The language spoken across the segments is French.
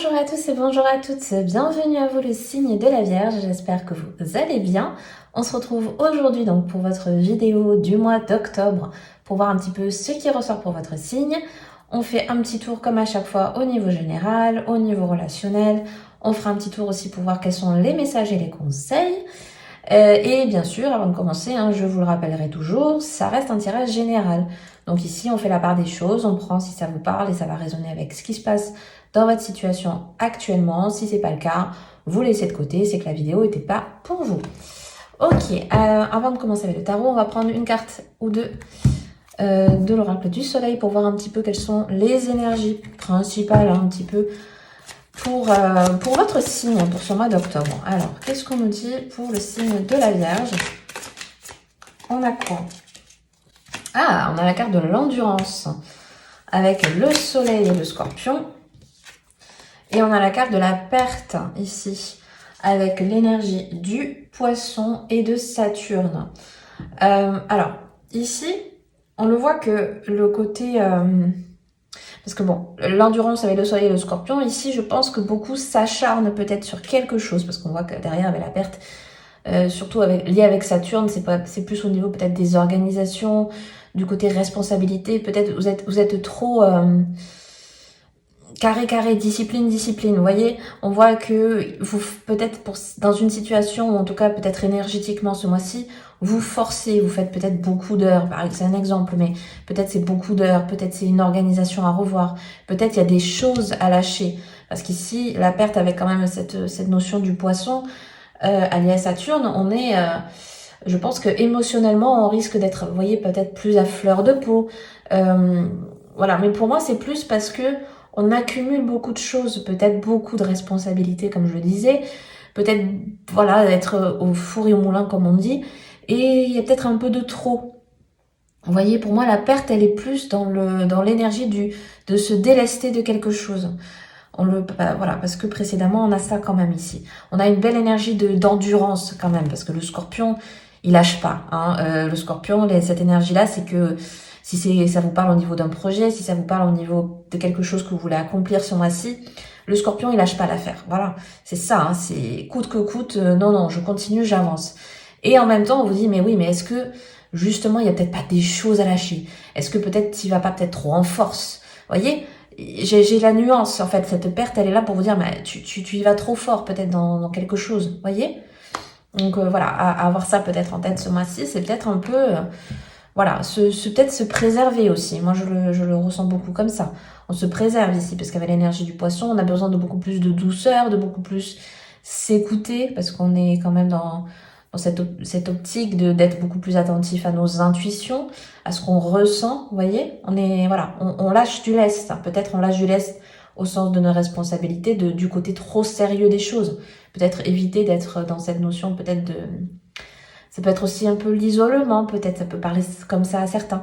Bonjour à tous et bonjour à toutes, bienvenue à vous le signe de la Vierge, j'espère que vous allez bien. On se retrouve aujourd'hui donc pour votre vidéo du mois d'octobre pour voir un petit peu ce qui ressort pour votre signe. On fait un petit tour comme à chaque fois au niveau général, au niveau relationnel. On fera un petit tour aussi pour voir quels sont les messages et les conseils. Et bien sûr, avant de commencer, je vous le rappellerai toujours, ça reste un tirage général. Donc ici, on fait la part des choses, on prend si ça vous parle et ça va résonner avec ce qui se passe dans votre situation actuellement. Si c'est pas le cas, vous laissez de côté, c'est que la vidéo n'était pas pour vous. Ok, avant de commencer avec le tarot, on va prendre une carte ou deux de l'oracle du soleil pour voir un petit peu quelles sont les énergies principales, un petit peu pour votre signe, pour ce mois d'octobre. Alors, qu'est-ce qu'on nous dit pour le signe de la Vierge? On a quoi? Ah, on a la carte de l'endurance avec le soleil et le scorpion. Et on a la carte de la perte ici avec l'énergie du poisson et de Saturne. Alors, ici, on le voit que le côté... parce que bon, l'endurance avec le soleil et le scorpion, ici, je pense que beaucoup s'acharnent peut-être sur quelque chose, parce qu'on voit que derrière, avec la perte, surtout liée avec Saturne, c'est plus au niveau peut-être des organisations, du côté responsabilité. Peut-être vous êtes trop... carré, discipline, vous voyez, on voit que vous, peut-être dans une situation, ou en tout cas peut-être énergétiquement ce mois-ci, vous forcez, vous faites peut-être beaucoup d'heures, c'est un exemple, mais peut-être c'est beaucoup d'heures, peut-être c'est une organisation à revoir, peut-être il y a des choses à lâcher, parce qu'ici, la perte avec quand même cette notion du poisson, allié à Saturne, on est... je pense que émotionnellement, on risque d'être, vous voyez, peut-être plus à fleur de peau. Voilà, mais pour moi, c'est plus parce que on accumule beaucoup de choses, peut-être beaucoup de responsabilités, comme je le disais, peut-être, voilà, être au four et au moulin, comme on dit, et il y a peut-être un peu de trop. Vous voyez, pour moi, la perte, elle est plus dans l'énergie de se délester de quelque chose. Voilà, parce que précédemment, on a ça quand même ici. On a une belle énergie d'endurance quand même, parce que le scorpion, il lâche pas. Le scorpion, cette énergie-là, c'est que si ça vous parle au niveau d'un projet, si ça vous parle au niveau de quelque chose que vous voulez accomplir ce mois-ci, le scorpion, il lâche pas l'affaire. Voilà, c'est ça, c'est coûte que coûte, non, je continue, j'avance. Et en même temps, on vous dit, mais oui, mais est-ce que, justement, il y a peut-être pas des choses à lâcher? Est-ce que peut-être tu vas pas peut-être trop en force? Vous voyez, j'ai la nuance, en fait, cette perte, elle est là pour vous dire, mais tu y vas trop fort, peut-être dans quelque chose, vous voyez? Donc voilà, avoir ça peut-être en tête ce mois-ci, c'est peut-être un peu... voilà, peut-être se préserver aussi. Moi, je le ressens beaucoup comme ça. On se préserve ici, parce qu'avec l'énergie du poisson, on a besoin de beaucoup plus de douceur, de beaucoup plus s'écouter, parce qu'on est quand même dans cette optique d'être beaucoup plus attentif à nos intuitions, à ce qu'on ressent, vous voyez. On lâche du lest. Peut-être on lâche du lest au sens de nos responsabilités, du côté trop sérieux des choses. Peut-être éviter d'être dans cette notion peut-être de... Ça peut être aussi un peu l'isolement, peut-être, ça peut parler comme ça à certains.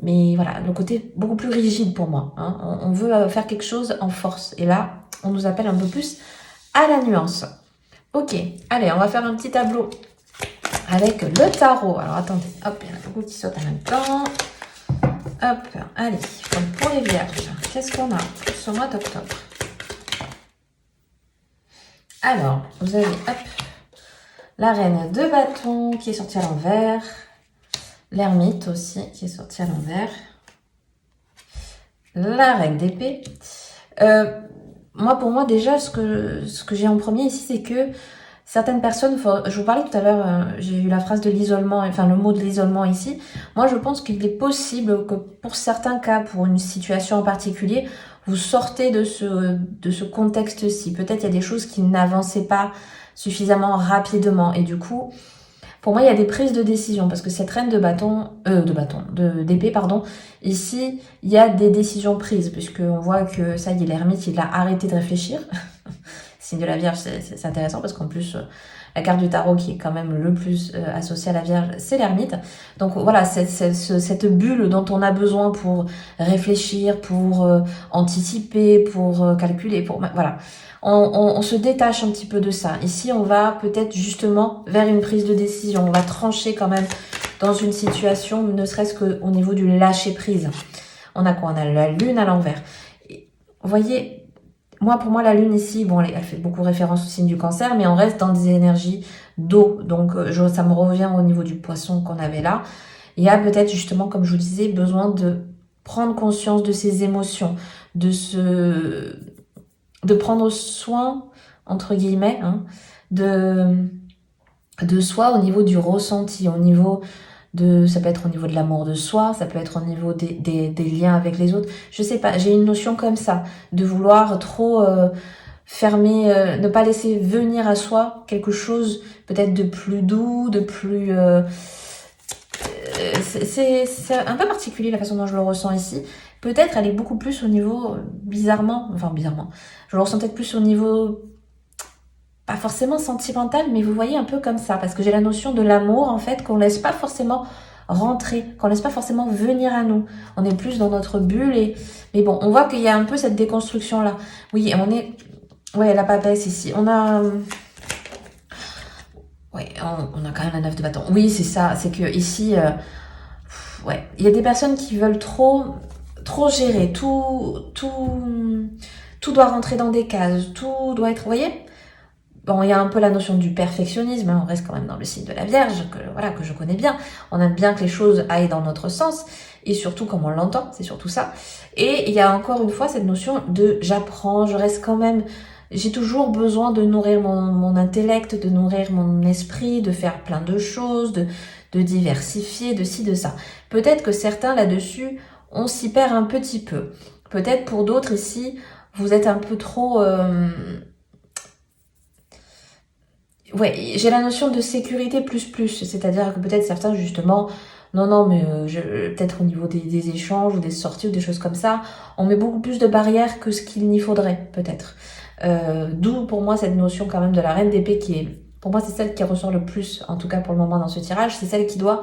Mais voilà, le côté beaucoup plus rigide pour moi. On veut faire quelque chose en force. Et là, on nous appelle un peu plus à la nuance. Ok, allez, on va faire un petit tableau avec le tarot. Alors attendez, hop, il y en a beaucoup qui sautent en même temps. Hop, allez, donc pour les vierges, qu'est-ce qu'on a pour ce mois d'octobre? Alors, vous avez, hop, la reine de bâton qui est sortie à l'envers. L'ermite aussi qui est sortie à l'envers. La reine d'épée. Pour moi, déjà, ce que j'ai en premier ici, c'est que certaines personnes, je vous parlais tout à l'heure, j'ai eu la phrase de l'isolement, enfin le mot de l'isolement ici. Moi, je pense qu'il est possible que pour certains cas, pour une situation en particulier, vous sortez de ce contexte-ci. Peut-être il y a des choses qui n'avançaient pas suffisamment rapidement. Et du coup, pour moi, il y a des prises de décision. Parce que cette reine d'épée, pardon, ici, il y a des décisions prises. Puisqu'on voit que ça y est, l'ermite, il a arrêté de réfléchir. Signe de la Vierge, c'est intéressant parce qu'en plus, la carte du tarot qui est quand même le plus associée à la Vierge, c'est l'ermite. Donc voilà, cette bulle dont on a besoin pour réfléchir, pour anticiper, pour calculer, voilà. On se détache un petit peu de ça. Ici, on va peut-être justement vers une prise de décision. On va trancher quand même dans une situation, ne serait-ce qu'au niveau du lâcher-prise. On a quoi? On a la lune à l'envers. Vous voyez... Moi, pour moi, la lune ici, bon, elle fait beaucoup référence au signe du cancer, mais on reste dans des énergies d'eau. Donc, ça me revient au niveau du poisson qu'on avait là. Il y a peut-être justement, comme je vous disais, besoin de prendre conscience de ses émotions, de prendre soin, entre guillemets, hein, de soi au niveau du ressenti, au niveau ça peut être au niveau de l'amour de soi, ça peut être au niveau des liens avec les autres. Je sais pas, j'ai une notion comme ça, de vouloir trop fermer, ne pas laisser venir à soi quelque chose peut-être de plus doux, de plus... c'est un peu particulier la façon dont je le ressens ici. Peut-être elle est beaucoup plus au niveau, bizarrement, je le ressens peut-être plus au niveau pas forcément sentimental, mais vous voyez un peu comme ça, parce que j'ai la notion de l'amour, en fait, qu'on laisse pas forcément rentrer, qu'on laisse pas forcément venir à nous. On est plus dans notre bulle mais bon, on voit qu'il y a un peu cette déconstruction-là. Oui, ouais, la papesse ici. Ouais, on a quand même la 9 de bâton. Oui, c'est ça, c'est que ici, ouais, il y a des personnes qui veulent trop gérer, tout doit rentrer dans des cases, tout doit être, vous voyez? Bon, il y a un peu la notion du perfectionnisme, hein, on reste quand même dans le signe de la Vierge, que je connais bien. On aime bien que les choses aillent dans notre sens, et surtout comme on l'entend, c'est surtout ça. Et il y a encore une fois cette notion de j'apprends, je reste quand même... J'ai toujours besoin de nourrir mon intellect, de nourrir mon esprit, de faire plein de choses, de diversifier, de ci, de ça. Peut-être que certains là-dessus, on s'y perd un petit peu. Peut-être pour d'autres ici, vous êtes un peu trop... Ouais, j'ai la notion de sécurité plus, c'est-à-dire que peut-être certains justement, non, mais peut-être au niveau des échanges ou des sorties ou des choses comme ça, on met beaucoup plus de barrières que ce qu'il n'y faudrait, peut-être. D'où pour moi cette notion quand même de la reine d'épée qui est, pour moi c'est celle qui ressort le plus, en tout cas pour le moment dans ce tirage, c'est celle qui doit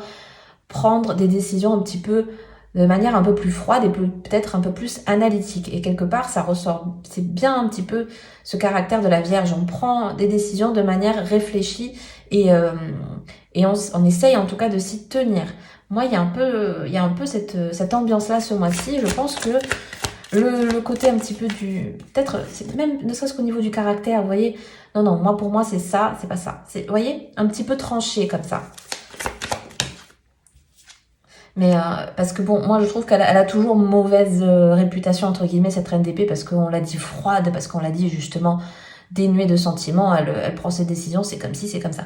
prendre des décisions un petit peu de manière un peu plus froide et peut-être un peu plus analytique. Et quelque part, ça ressort, c'est bien un petit peu ce caractère de la Vierge. On prend des décisions de manière réfléchie et on essaye en tout cas de s'y tenir. Moi, il y a un peu cette ambiance-là ce mois-ci. Je pense que le côté un petit peu peut-être, c'est même ne serait-ce qu'au niveau du caractère, vous voyez. Non, moi pour moi c'est ça, c'est pas ça. Vous voyez, un petit peu tranché comme ça. Mais parce que bon, moi je trouve qu'elle a toujours mauvaise réputation entre guillemets cette reine d'épée parce qu'on l'a dit froide, parce qu'on l'a dit justement dénuée de sentiments. Elle prend ses décisions, c'est comme si, c'est comme ça.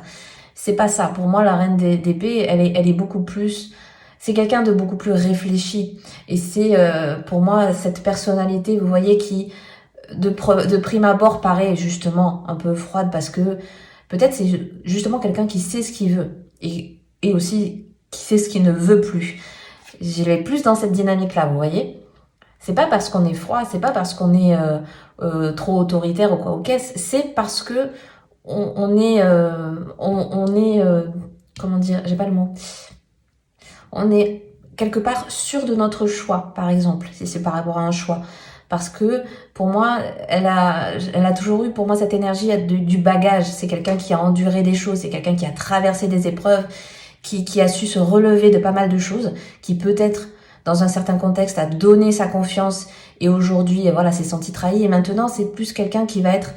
C'est pas ça. Pour moi, la reine d'épée, elle est beaucoup plus. C'est quelqu'un de beaucoup plus réfléchi. Et c'est pour moi cette personnalité, vous voyez, qui de prime abord paraît justement un peu froide parce que peut-être c'est justement quelqu'un qui sait ce qu'il veut et aussi qui sait ce qu'il ne veut plus. J'irai plus dans cette dynamique-là, vous voyez. C'est pas parce qu'on est froid, c'est pas parce qu'on est trop autoritaire ou quoi au caisse, c'est parce que on est, comment dire, j'ai pas le mot. On est quelque part sûr de notre choix, par exemple, si c'est par rapport à un choix. Parce que pour moi, elle a toujours eu pour moi cette énergie du bagage. C'est quelqu'un qui a enduré des choses, c'est quelqu'un qui a traversé des épreuves, qui a su se relever de pas mal de choses, qui peut-être dans un certain contexte a donné sa confiance et aujourd'hui voilà s'est senti trahi et maintenant c'est plus quelqu'un qui va être,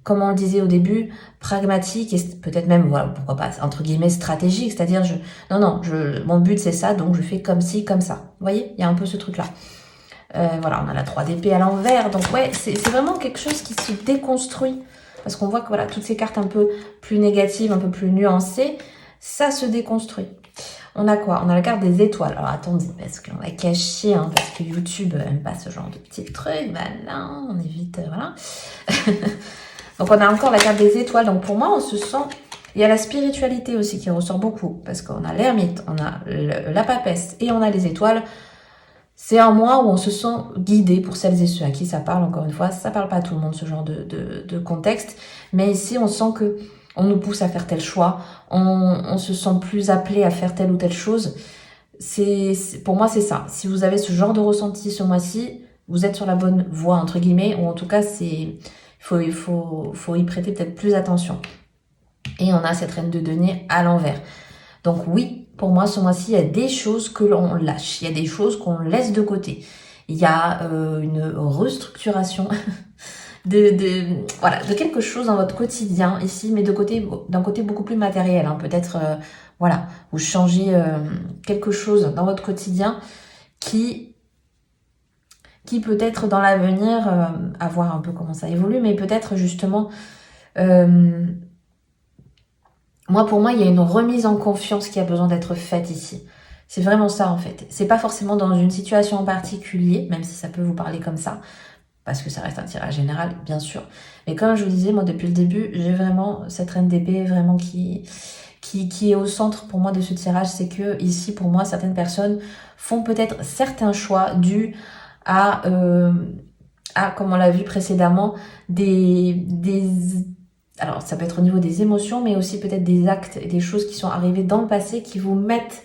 comme on le disait au début, pragmatique et peut-être même voilà pourquoi pas entre guillemets stratégique, c'est-à-dire mon but c'est ça donc je fais comme ci comme ça. Vous voyez, il y a un peu ce truc là. Voilà, on a la 3 d'épée à l'envers, donc ouais, c'est vraiment quelque chose qui se déconstruit parce qu'on voit que voilà toutes ces cartes un peu plus négatives, un peu plus nuancées, ça se déconstruit. On a quoi? On a la carte des étoiles. Alors attendez, parce qu'on va cacher, hein, parce que YouTube aime pas ce genre de petits trucs. Voilà, on évite, voilà. Donc on a encore la carte des étoiles. Donc pour moi, on se sent... Il y a la spiritualité aussi qui ressort beaucoup, parce qu'on a l'ermite, on a la papesse et on a les étoiles. C'est un mois où on se sent guidé pour celles et ceux à qui ça parle, encore une fois. Ça parle pas à tout le monde, ce genre de contexte. Mais ici, on sent que on nous pousse à faire tel choix, on se sent plus appelé à faire telle ou telle chose. Pour moi, c'est ça. Si vous avez ce genre de ressenti ce mois-ci, vous êtes sur la bonne voie, entre guillemets, ou en tout cas, il faut y prêter peut-être plus attention. Et on a cette reine de denier à l'envers. Donc oui, pour moi, ce mois-ci, il y a des choses que l'on lâche, il y a des choses qu'on laisse de côté. Il y a une restructuration. voilà, de quelque chose dans votre quotidien ici, mais d'un côté beaucoup plus matériel. Hein. Peut-être, voilà, vous changez quelque chose dans votre quotidien qui peut-être dans l'avenir, à voir un peu comment ça évolue, mais peut-être justement, pour moi, il y a une remise en confiance qui a besoin d'être faite ici. C'est vraiment ça en fait. C'est pas forcément dans une situation en particulier, même si ça peut vous parler comme ça, parce que ça reste un tirage général, bien sûr. Mais comme je vous disais, moi depuis le début, j'ai vraiment cette reine d'épée vraiment qui est au centre pour moi de ce tirage. C'est que ici, pour moi, certaines personnes font peut-être certains choix dus à, comme on l'a vu précédemment, alors ça peut être au niveau des émotions, mais aussi peut-être des actes et des choses qui sont arrivées dans le passé qui vous mettent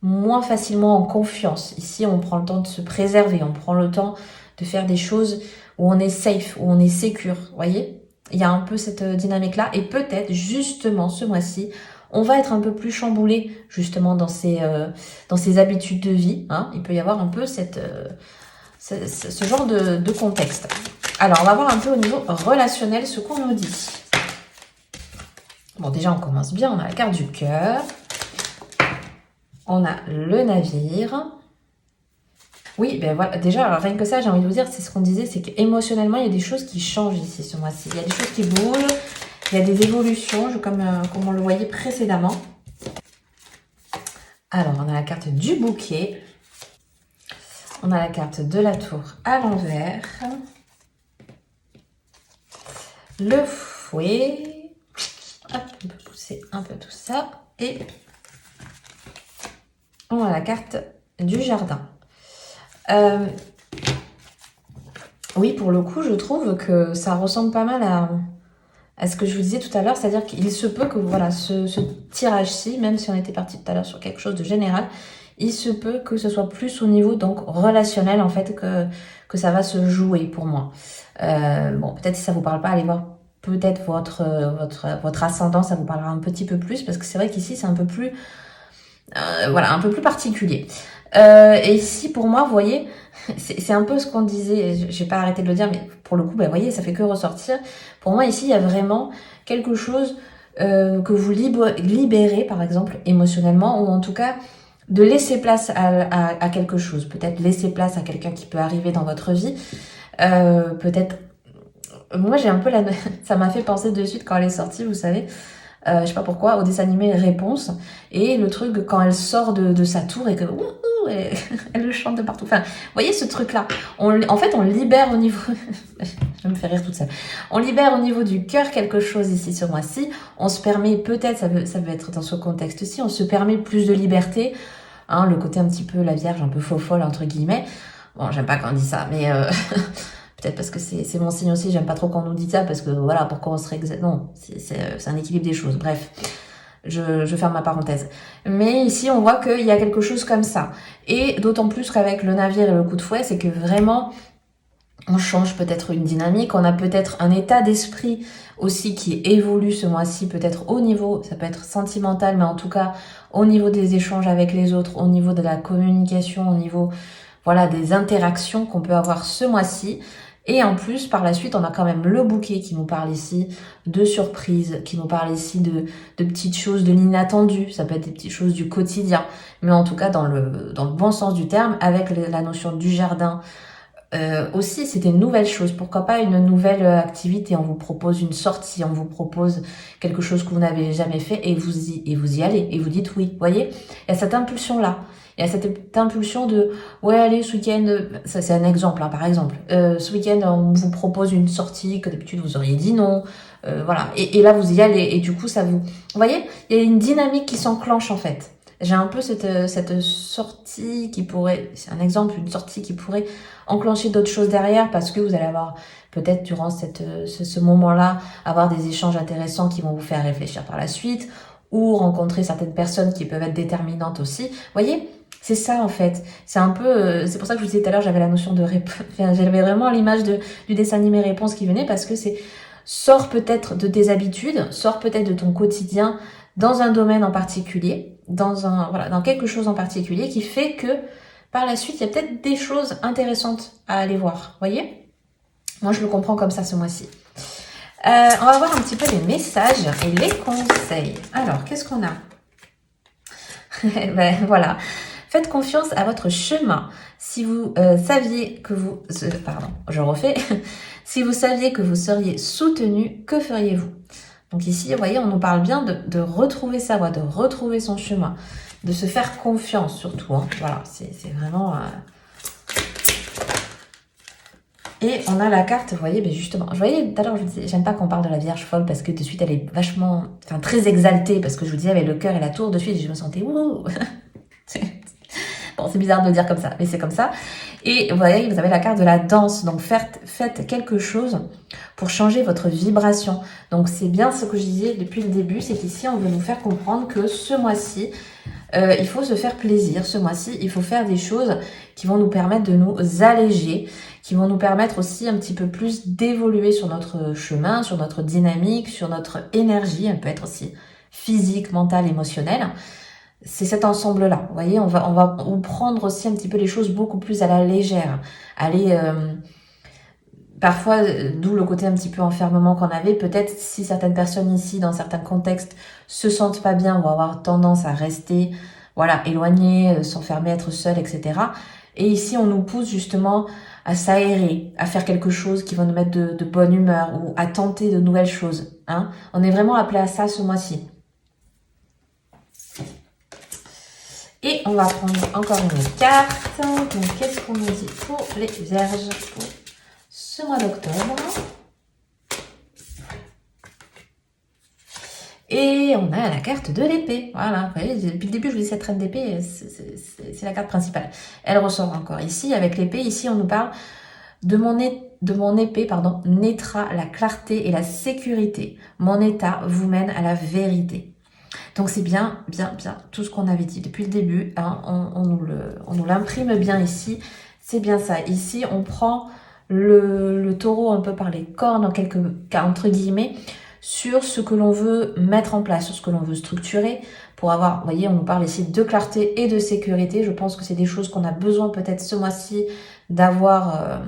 moins facilement en confiance. Ici, on prend le temps de se préserver, on prend le temps de faire des choses où on est safe, où on est secure, vous voyez? Il y a un peu cette dynamique-là, et peut-être, justement, ce mois-ci, on va être un peu plus chamboulé, justement, dans ces habitudes de vie, hein. Il peut y avoir un peu ce genre de contexte. Alors, on va voir un peu au niveau relationnel ce qu'on nous dit. Bon, déjà, on commence bien. On a la carte du cœur. On a le navire. Oui, ben voilà. Déjà, alors, rien que ça, j'ai envie de vous dire, c'est ce qu'on disait, c'est qu'émotionnellement, il y a des choses qui changent ici ce mois-ci. Il y a des choses qui bougent, il y a des évolutions, comme on le voyait précédemment. Alors, on a la carte du bouquet. On a la carte de la tour à l'envers. Le fouet. Hop, on peut pousser un peu tout ça. Et on a la carte du jardin. Oui, pour le coup, je trouve que ça ressemble pas mal à ce que je vous disais tout à l'heure. C'est-à-dire qu'il se peut que voilà, ce tirage-ci, même si on était parti tout à l'heure sur quelque chose de général, il se peut que ce soit plus au niveau donc relationnel en fait que ça va se jouer pour moi. Bon, peut-être si ça vous parle pas, allez voir peut-être votre ascendant, ça vous parlera un petit peu plus, parce que c'est vrai qu'ici c'est un peu plus un peu plus particulier. Et ici pour moi, vous voyez, c'est un peu ce qu'on disait, j'ai pas arrêté de le dire, mais pour le coup, vous voyez, ça fait que ressortir. Pour moi ici, il y a vraiment quelque chose que vous libérez, par exemple, émotionnellement, ou en tout cas de laisser place à quelque chose. Peut-être laisser place à quelqu'un qui peut arriver dans votre vie. Peut-être moi, j'ai un peu ça m'a fait penser de suite quand elle est sortie, vous savez, je sais pas pourquoi, au dessin animé Réponse, et le truc quand elle sort de sa tour et que elle le chante de partout. Enfin, vous voyez ce truc-là. En fait, on libère au niveau, je me fais rire toute seule. On libère au niveau du cœur quelque chose ici ce mois-ci. On se permet peut-être, ça peut être dans ce contexte-ci, on se permet plus de liberté, hein, le côté un petit peu la Vierge, un peu faux-folle entre guillemets. Bon, j'aime pas quand on dit ça, mais peut-être parce que c'est mon signe aussi, j'aime pas trop quand on nous dit ça, parce que voilà, pourquoi on serait non, c'est un équilibre des choses, bref, je ferme ma parenthèse. Mais ici, on voit qu'il y a quelque chose comme ça. Et d'autant plus qu'avec le navire et le coup de fouet, c'est que vraiment, on change peut-être une dynamique, on a peut-être un état d'esprit aussi qui évolue ce mois-ci, peut-être au niveau, ça peut être sentimental, mais en tout cas, au niveau des échanges avec les autres, au niveau de la communication, au niveau, voilà, des interactions qu'on peut avoir ce mois-ci. Et en plus, par la suite, on a quand même le bouquet qui nous parle ici de surprises, qui nous parle ici de petites choses, de l'inattendu. Ça peut être des petites choses du quotidien, mais en tout cas dans le bon sens du terme, avec la notion du jardin. Aussi, c'est une nouvelle chose. Pourquoi pas une nouvelle activité? On vous propose une sortie, on vous propose quelque chose que vous n'avez jamais fait et vous y allez et vous dites oui. Vous voyez, il y a cette impulsion-là. Il y a cette impulsion de ouais, allez, ce week-end, ça c'est un exemple, hein, par exemple. Ce week-end, on vous propose une sortie que d'habitude vous auriez dit non. Voilà. Et là, vous y allez. Et du coup, vous voyez, il y a une dynamique qui s'enclenche en fait. J'ai un peu cette sortie qui pourrait, c'est un exemple, une sortie qui pourrait enclencher d'autres choses derrière, parce que vous allez avoir peut-être durant ce moment-là, avoir des échanges intéressants qui vont vous faire réfléchir par la suite, ou rencontrer certaines personnes qui peuvent être déterminantes aussi. Vous voyez, c'est ça en fait. C'est un peu, c'est pour ça que je vous disais tout à l'heure, j'avais la notion de enfin, j'avais vraiment l'image du dessin animé Réponse qui venait, parce que sors peut-être de tes habitudes, sors peut-être de ton quotidien dans un domaine en particulier, dans quelque chose en particulier qui fait que par la suite, il y a peut-être des choses intéressantes à aller voir, voyez? Moi, je le comprends comme ça ce mois-ci. On va voir un petit peu les messages et les conseils. Alors, qu'est-ce qu'on a? Ben voilà. Faites confiance à votre chemin. Si vous saviez que vous... pardon, je refais. Si vous saviez que vous seriez soutenu, que feriez-vous? Donc ici, vous voyez, on nous parle bien de retrouver sa voie, de retrouver son chemin, de se faire confiance surtout. Hein. Voilà, c'est vraiment... Et on a la carte, vous voyez, ben justement, je voyais tout à l'heure, je vous disais, j'aime pas qu'on parle de la Vierge folle parce que de suite elle est vachement, enfin très exaltée, parce que je vous disais avec le cœur et la tour, de suite je me sentais ouh. Bon, c'est bizarre de le dire comme ça, mais c'est comme ça. Et vous voyez, vous avez la carte de la danse, donc faites quelque chose pour changer votre vibration. Donc c'est bien ce que je disais depuis le début, c'est qu'ici on veut nous faire comprendre que ce mois-ci, il faut se faire plaisir. Ce mois-ci, il faut faire des choses qui vont nous permettre de nous alléger, qui vont nous permettre aussi un petit peu plus d'évoluer sur notre chemin, sur notre dynamique, sur notre énergie. Elle peut être aussi physique, mentale, émotionnelle. C'est cet ensemble-là. Vous voyez, on va prendre aussi un petit peu les choses beaucoup plus à la légère. Aller... parfois, d'où le côté un petit peu enfermement qu'on avait, peut-être si certaines personnes ici, dans certains contextes, se sentent pas bien, vont avoir tendance à rester, voilà, éloignées, s'enfermer, être seules, etc. Et ici, on nous pousse justement à s'aérer, à faire quelque chose qui va nous mettre de bonne humeur ou à tenter de nouvelles choses. Hein. On est vraiment appelé à ça ce mois-ci. Et on va prendre encore une carte. Donc, qu'est-ce qu'on nous dit pour les Vierges pour ce mois d'octobre? Et on a la carte de l'épée. Voilà, vous voyez, depuis le début, je vous dis cette reine d'épée, c'est la carte principale. Elle ressort encore ici, avec l'épée. Ici, on nous parle de mon épée, pardon, naîtra la clarté et la sécurité. Mon état vous mène à la vérité. Donc c'est bien tout ce qu'on avait dit depuis le début. Hein, on nous l'imprime bien ici. C'est bien ça. Ici, on prend le taureau un peu par les cornes, en quelques cas, entre guillemets, sur ce que l'on veut mettre en place, sur ce que l'on veut structurer pour avoir, vous voyez, on nous parle ici de clarté et de sécurité. Je pense que c'est des choses qu'on a besoin peut-être ce mois-ci d'avoir,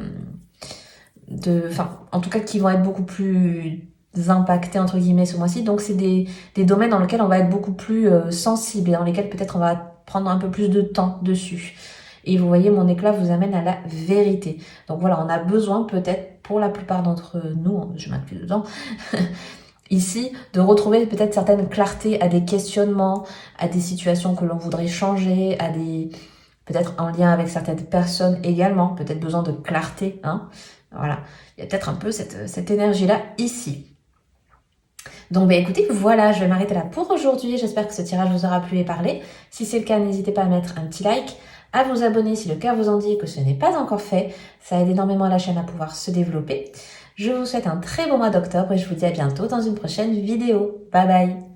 en tout cas qui vont être beaucoup plus impactés entre guillemets ce mois-ci. Donc c'est des domaines dans lesquels on va être beaucoup plus sensible et dans lesquels peut-être on va prendre un peu plus de temps dessus. Et vous voyez, mon éclat vous amène à la vérité. Donc voilà, on a besoin peut-être, pour la plupart d'entre nous, je m'inclus dedans, ici, de retrouver peut-être certaines clartés à des questionnements, à des situations que l'on voudrait changer, à des... peut-être en lien avec certaines personnes également, peut-être besoin de clarté, hein. Voilà, il y a peut-être un peu cette énergie-là ici. Donc écoutez, voilà, je vais m'arrêter là pour aujourd'hui. J'espère que ce tirage vous aura plu et parlé. Si c'est le cas, n'hésitez pas à mettre un petit like, à vous abonner si le cœur vous en dit et que ce n'est pas encore fait. Ça aide énormément la chaîne à pouvoir se développer. Je vous souhaite un très bon mois d'octobre et je vous dis à bientôt dans une prochaine vidéo. Bye bye!